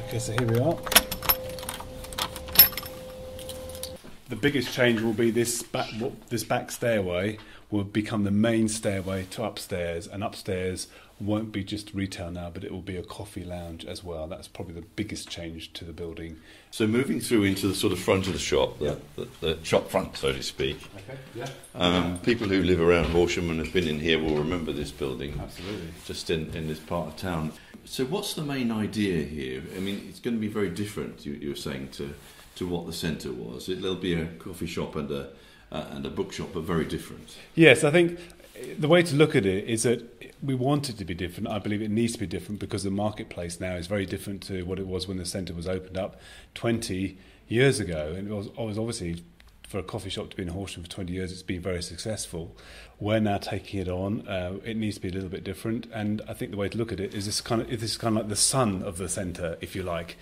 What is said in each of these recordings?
Okay, so here we are. The biggest change will be this back stairway will become the main stairway to upstairs, and upstairs won't be just retail now, but it will be a coffee lounge as well. That's probably the biggest change to the building. So moving through into the sort of front of the shop, the shop front, so to speak. Okay. Yeah. People who live around Horsham and have been in here will remember this building. Absolutely. Just in this part of town. So what's the main idea here? I mean, it's going to be very different, you were saying, to what the centre was. There'll be a coffee shop and a bookshop, but very different. Yes, I think the way to look at it is that we want it to be different. I believe it needs to be different because the marketplace now is very different to what it was when the centre was opened up 20 years ago. And it was obviously, for a coffee shop to be in Horsham for 20 years, it's been very successful. We're now taking it on. It needs to be a little bit different, and I think the way to look at it is this is kind of like the son of the centre, if you like.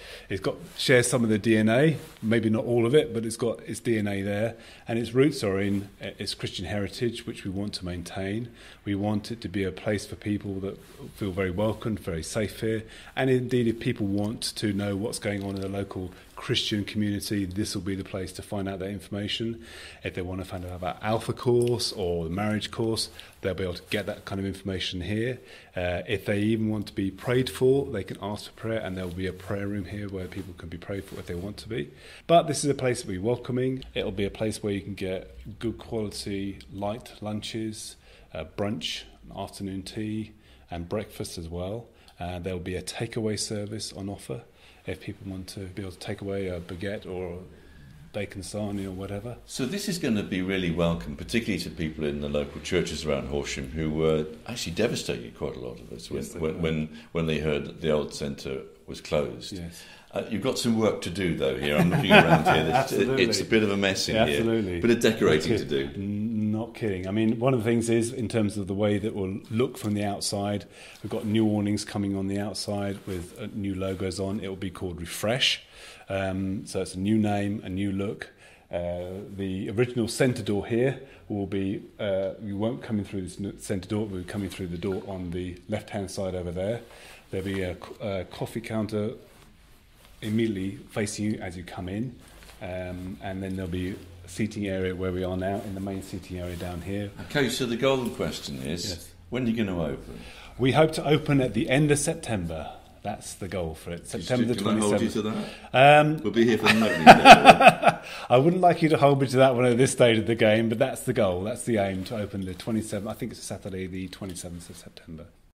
Shares some of the DNA, maybe not all of it, but it's got its DNA there, and its roots are in its Christian heritage, which we want to maintain. We want it to be a place for people that feel very welcomed, very safe here, and indeed, if people want to know what's going on in the local Christian community, this will be the place to find out that information. If they want to find out about Alpha course or the marriage course, they'll be able to get that kind of information here. If they even want to be prayed for, they can ask for prayer, and there'll be a prayer room here where people can be prayed for if they want to be. But this is a place that will be welcoming. It'll be a place where you can get good quality light lunches, brunch, afternoon tea, and breakfast as well. There'll be a takeaway service on offer if people want to be able to take away a baguette or bacon sarnie or whatever. So this is going to be really welcome, particularly to people in the local churches around Horsham who were actually devastated, quite a lot of us, when they heard that the old centre was closed. Yes. You've got some work to do, though, here. I'm looking around here. Absolutely. It's a bit of a mess in Absolutely. here. Bit of decorating to do. Not kidding. I mean, one of the things is, in terms of the way that will look from the outside, we've got new awnings coming on the outside with new logos on. It will be called Refresh. So it's a new name, a new look. The original centre door here will be, you won't come in through this centre door, we'll be coming through the door on the left-hand side over there. There'll be a coffee counter immediately facing you as you come in, and then there'll be a seating area where we are now, in the main seating area down here. Okay, so the golden question is, yes, when are you going to open? We hope to open at the end of September. That's the goal for it. September the 27th. Can I hold you to that? We'll be here for the opening day. I wouldn't like you to hold me to that one at this stage of the game, but that's the goal. That's the aim, to open the 27th. I think it's Saturday, the 27th of September.